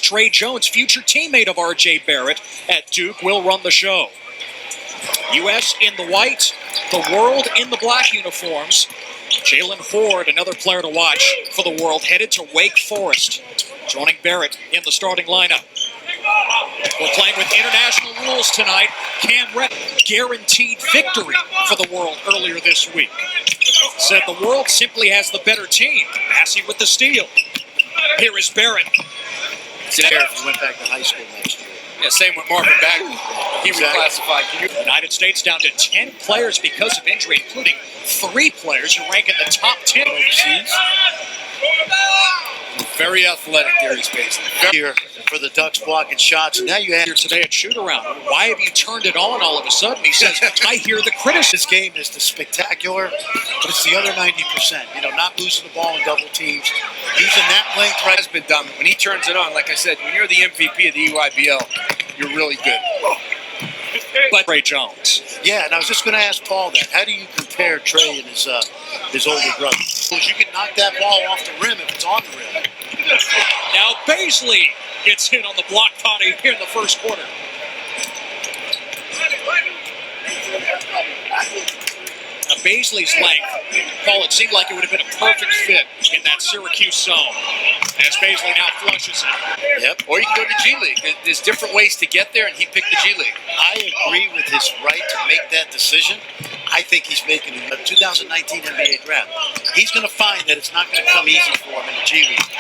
Tre Jones, future teammate of R.J. Barrett at Duke, will run the show. U.S. in the white, the world in the black uniforms. Jalen Ford, another player to watch for the world, headed to Wake Forest, joining Barrett in the starting lineup. We're playing with international rules tonight. Cam Rett guaranteed victory for the world earlier this week. Said the world simply has the better team. Massey with the steal. Here is Barrett. He went back to high school next year. Yeah, same with Marvin Bagley. He reclassified. The United States down to 10 players because of injury, including 3 players who rank in the top 10 overseas. Very athletic, Darius Garland. Here for the Ducks blocking shots. And now you have here today at shoot-around. Why have you turned it on all of a sudden? He says, I hear the criticism. This game is the spectacular, but it's the other 90%. You know, not losing the ball in double teams. Using that length right has been dominant. When he turns it on, like I said, when you're the MVP of the EYBL, you're really good. But Tre Jones. Yeah, and I was just going to ask Paul that. How do you compare Tre and his older brother? You can knock that ball off the rim if it's on the rim. Now Baisley gets hit on the block potty here in the first quarter. Now Baisley's length, Paul, it seemed like it would have been a perfect fit in that Syracuse zone. As Baisley now flushes it. Yep. Or you can go to G League. There's different ways to get there, and he picked the G League. I agree with his right to make that decision. I think he's making a 2019 NBA draft. He's going to find that it's not going to come easy for him in the G League.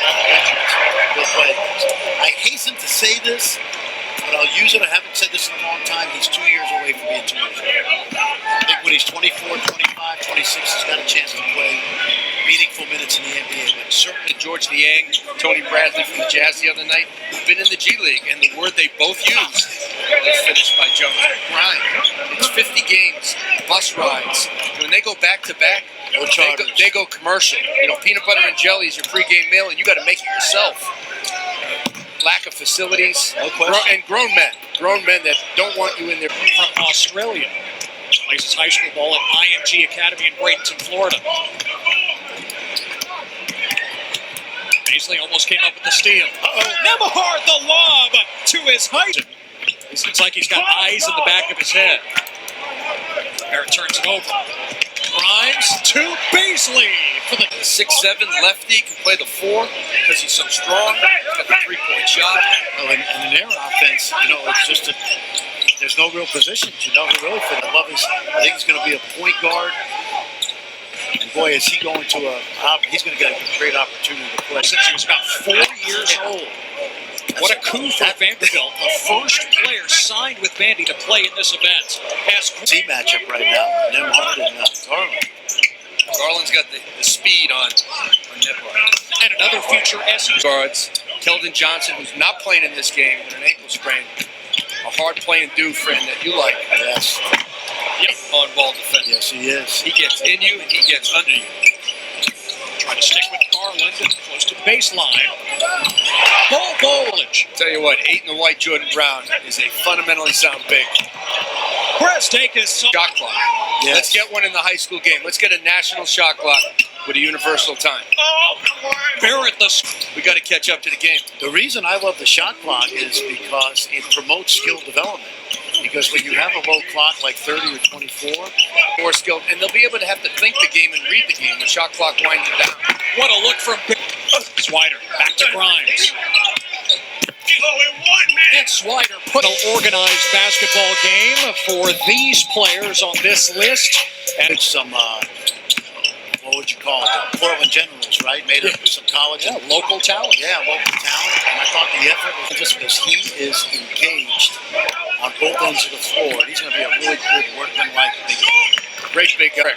I hasten to say this, but I'll use it. I haven't said this in a long time. He's 2 years away from being 2 years old. I think when he's 24, 25, 26, he's got a chance to play meaningful minutes in the NBA. But certainly George Niang, Tony Bradley from the Jazz the other night, have been in the G League, and the word they both used was finished by Jones. Grind. It's 50 games, bus rides. When they go back to back, they go commercial. You know, peanut butter and jelly is your pregame meal, and you got to make it yourself. Lack of facilities, and grown men that don't want you in there. From Australia, plays his high school ball at IMG Academy in Bradenton, Florida. Baisley almost came up with the steal. Nembhard the lob to his height. It looks like he's got eyes in the back of his head. Barrett turns it over. Grimes to Baisley for the 6'7" lefty, can play the 4 because he's so strong. He's got the 3-point shot. Oh, and in their offense, you know, it's just there's no real positions. You know, who really fit. I think he's going to be a point guard. And boy, is he going to he's going to get a great opportunity to play. Since he was about 4 years old. What a coup for Vanderbilt. The first player signed with Vandy to play in this event. Team matchup right now. Nembhard and Garland. Garland's got the speed on Nembhard. And another future SEC guards. Keldon Johnson, who's not playing in this game with an ankle sprain. A hard-playing dude, friend, that you like. Yes. Yep. On-ball defender. Yes, he is. He gets in you, and he gets under you. Trying to stick with Garland, close to the baseline. Bol Bol. Tell you what, 8 in the white Jordan Brown is a fundamentally sound big. Shot clock. Yes. Let's get one in the high school game. Let's get a national shot clock with a universal time. Barrett, we got to catch up to the game. The reason I love the shot clock is because it promotes skill development. Because when you have a low clock like 30 or 24, more skilled, and they'll be able to have to think the game and read the game. The shot clock winding down. What a look from Swider. Back to Grimes. And Swider put an organized basketball game for these players on this list. And it's some, what would you call it? Portland Generals, right? Made up of some college. Yeah, local talent. Yeah, local talent. And I thought the effort was just because he is engaged on both ends of the floor. And he's going to be a really good workman-like big guy. Great big guy.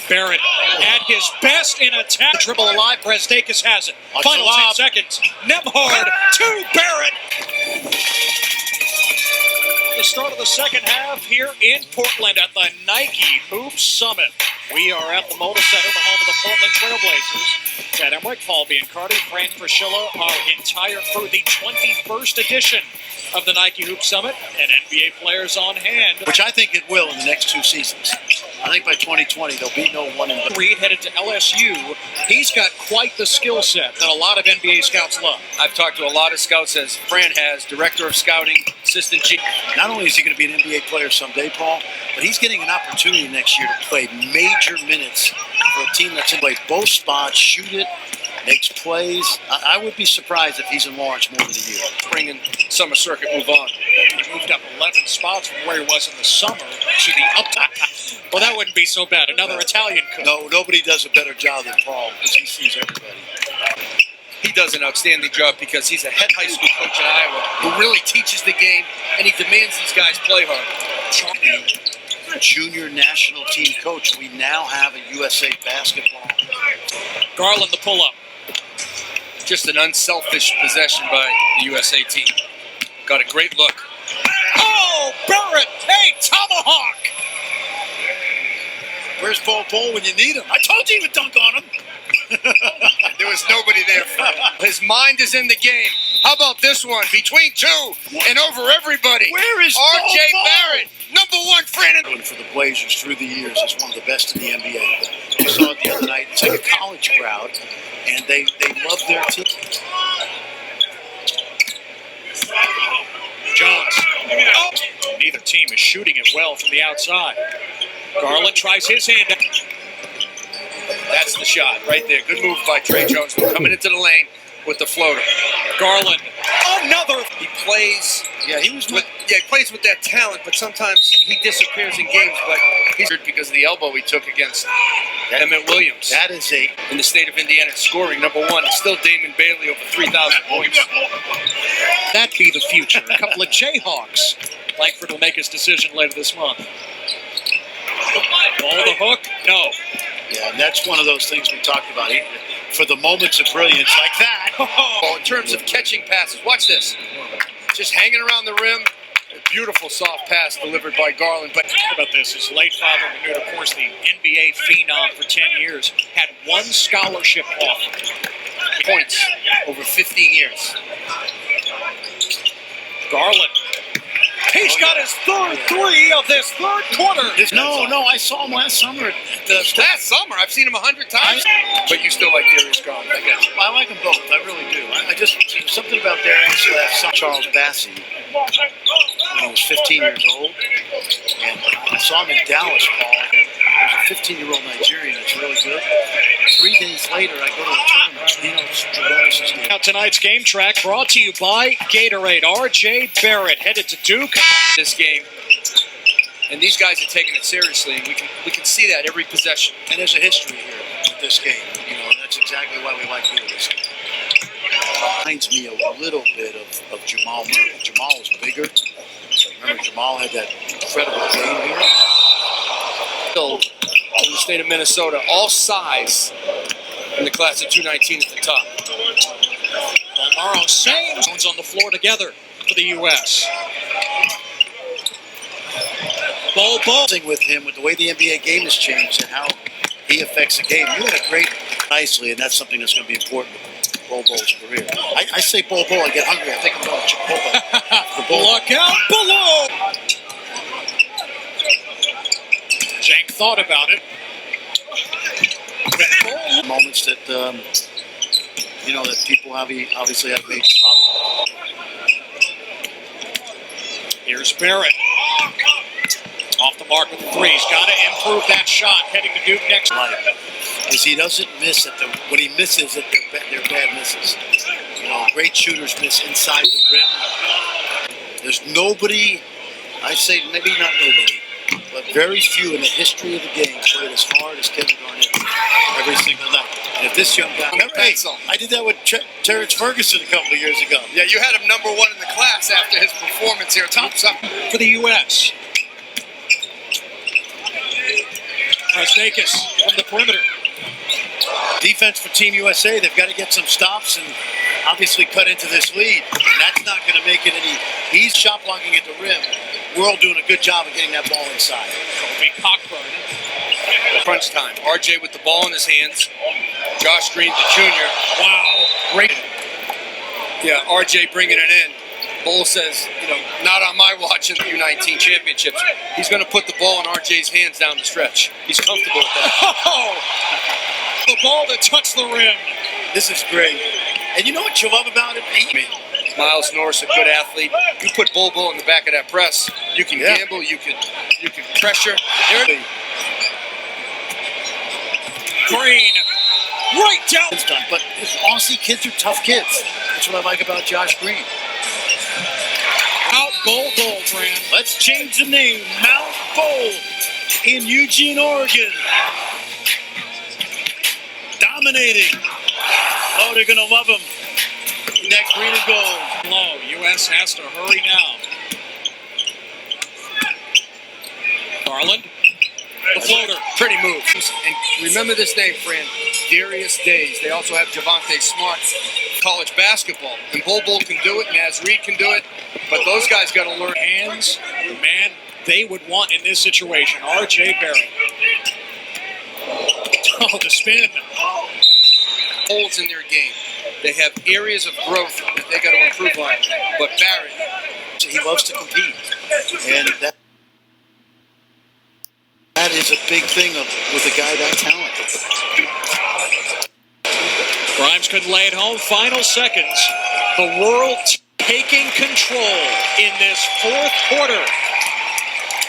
Barrett at his best in attack. Dribble alive. Brasdakis has it. Final 10 seconds. Nembhard to Barrett. The start of the second half here in Portland at the Nike Hoop Summit. We are at the Moda Center, the home of the Portland Trailblazers. Ted Emmerich, Paul Biancardi, Fran Fraschilla, our entire crew, the 21st edition of the Nike Hoop Summit, and NBA players on hand. Which I think it will in the next 2 seasons. I think by 2020 there'll be no one in the Reed headed to LSU. He's got quite the skill set that a lot of NBA scouts love. I've talked to a lot of scouts, as Fran has, director of scouting, assistant G. Not only is he going to be an NBA player someday, Paul, but he's getting an opportunity next year to play major minutes for a team that's in play both spots, shoot it, makes plays. I would be surprised if he's in Lawrence more than a year. Spring and summer circuit move on. He moved up 11 spots from where he was in the summer to the up. Well, that wouldn't be so bad. Another Italian cook. No, nobody does a better job than Paul because he sees everybody. He does an outstanding job because he's a head high school coach in Iowa who really teaches the game, and he demands these guys play hard. Junior national team coach. We now have a USA basketball. Garland the pull-up. Just an unselfish possession by the USA team. Got a great look. Oh, Barrett! Hey, tomahawk! Where's Bol Bol when you need him? I told you he would dunk on him. There was nobody there for him. His mind is in the game. How about this one? Between two and over everybody. Where is R.J. Bol Bol? Barrett, number one friend. For the Blazers through the years is one of the best in the NBA. We saw it the other night. It's like a college crowd, and they love their team. Jones. Oh. Neither team is shooting it well from the outside. Garland tries his hand. That's the shot right there. Good move by Trey Jones. Coming into the lane with the floater. Garland. Another. He plays. Yeah, he plays with that talent, but sometimes he disappears in games. But he's hurt because of the elbow he took against Emmett Williams. That is in the state of Indiana, scoring number one. Still Damon Bailey over 3,000 points. That'd be the future. A couple of Jayhawks. Langford will make his decision later this month. Ball the hook? No. Yeah, and that's one of those things we talked about. For the moments of brilliance like that. Oh, in terms of catching passes, watch this. Just hanging around the rim. A beautiful soft pass delivered by Garland. But how about this? His late father, Manute, of course, the NBA phenom for 10 years, had one scholarship offer. Points over 15 years. Garland. He's got his third three of this third quarter. No, I saw him last summer. Last summer? I've seen him 100 times. But you still like Darius Garland, I guess. I like them both. I really do. I just, something about Darius last summer. Charles Bassey, when he was 15 years old. And I saw him in Dallas, Paul. There's a 15-year-old Nigerian that's really good. 3 days later, I go to the tournament. Now tonight's game track brought to you by Gatorade. R.J. Barrett headed to Duke. This game, and these guys are taking it seriously. We can see that every possession. And there's a history here with this game. You know, that's exactly why we like doing this. Reminds me a little bit of Jamal Murray. Jamal was bigger. Remember, Jamal had that incredible game here. Still in the state of Minnesota, all size in the class of 219 at the top. Tomorrow, same zones on the floor together for the U.S. Bol Bol. With him, with the way the NBA game has changed and how he affects the game, you had a great nicely, and that's something that's going to be important to Bol Bol's career. I say Bol Bol, I get hungry. I think I'm going to Chipotle. The Bol. Look out below. Jank thought about it. Moments that that people obviously have major problems. Here's Barrett. Off the mark with the three. He's got to improve that shot heading to Duke next. Because he doesn't miss when he misses it, they're bad misses. You know, great shooters miss inside the rim. There's nobody, I say maybe not nobody, but very few in the history of the game played as hard as Kevin Garnett every single night. And if this young guy, I did that with Terrence Ferguson a couple of years ago. Yeah, you had him number one in the class after his performance here. Top for the U.S. Rastakis from the perimeter. Defense for Team USA, they've got to get some stops and obviously cut into this lead. And that's not going to make it any. He's shot blocking at the rim. We're all doing a good job of getting that ball inside. Big Cockburn. Crunch time. RJ with the ball in his hands. Josh Green, the junior. Wow. Great. Yeah, RJ bringing it in. Bol says, not on my watch in the U19 championships. He's going to put the ball in RJ's hands down the stretch. He's comfortable with that. Oh, the ball that touched the rim. This is great. And you know what you love about it? Miles Norris, a good athlete. You put Bol Bol in the back of that press, you can gamble, you can pressure. Green, right down. But Aussie kids are tough kids. That's what I like about Josh Green. Out Bol Bol, Fran. Let's change the name. Mount Bol in Eugene, Oregon. Dominating. Oh, they're going to love him. In that green and gold. Low. U.S. has to hurry now. Garland. The floater. Pretty move. And remember this name, Fran. Darius Days. They also have Javante Smart, college basketball. And Bol Bol can do it, Naz Reid can do it. But those guys got to learn Hands, the man they would want in this situation. R.J. Barrett. Oh, the spin. holes in their game. They have areas of growth that they got to improve on. But Barrett, he loves to compete. And that is a big thing with a guy that talented. Grimes couldn't lay it home. Final seconds. The world taking control in this fourth quarter.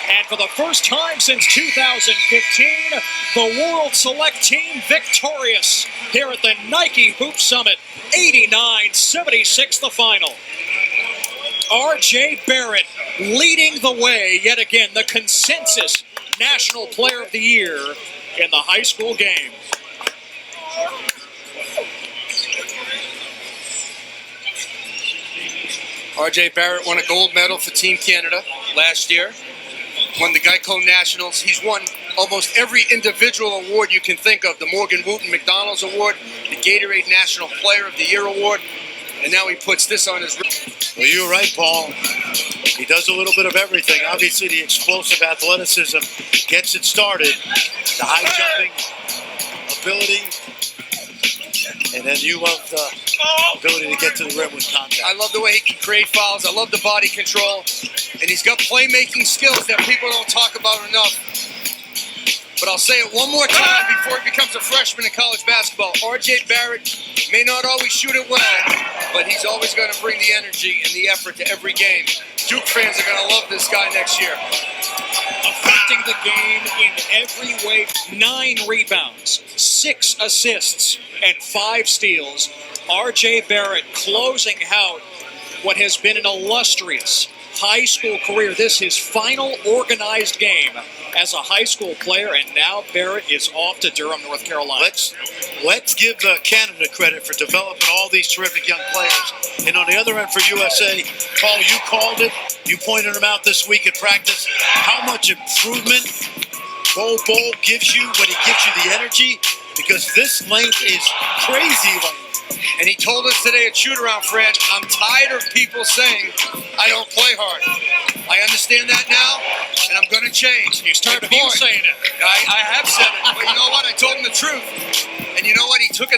And for the first time since 2015, the World Select Team victorious here at the Nike Hoop Summit. 89-76 the final. R.J. Barrett leading the way yet again, the consensus National Player of the Year in the high school game. R.J. Barrett won a gold medal for Team Canada last year. Won the Geico Nationals. He's won almost every individual award you can think of. The Morgan Wooten McDonald's Award, the Gatorade National Player of the Year Award, and now he puts this on his... Well, you're right, Paul. He does a little bit of everything. Obviously, the explosive athleticism gets it started. The high jumping ability. And then you love the ability to get to the rim with contact. I love the way he can create fouls. I love the body control. And he's got playmaking skills that people don't talk about enough. But I'll say it one more time before he becomes a freshman in college basketball. R.J. Barrett may not always shoot it well, but he's always going to bring the energy and the effort to every game. Duke fans are going to love this guy next year. Affecting the game in every way. 9 rebounds, 6 assists, and 5 steals. R.J. Barrett closing out what has been an illustrious high school career. This is his final organized game as a high school player, and now Barrett is off to Durham, North Carolina. Let's give Canada credit for developing all these terrific young players. And on the other end for USA, Paul, you called it. You pointed them out this week at practice. How much improvement Bol Bol gives you when he gives you the energy, because this length is crazy length. And he told us today at shoot-around, Fred, I'm tired of people saying I don't play hard. I understand that now, and I'm going to change. You started saying it. I have said it, but you know what? I told him the truth. And you know what? He took it.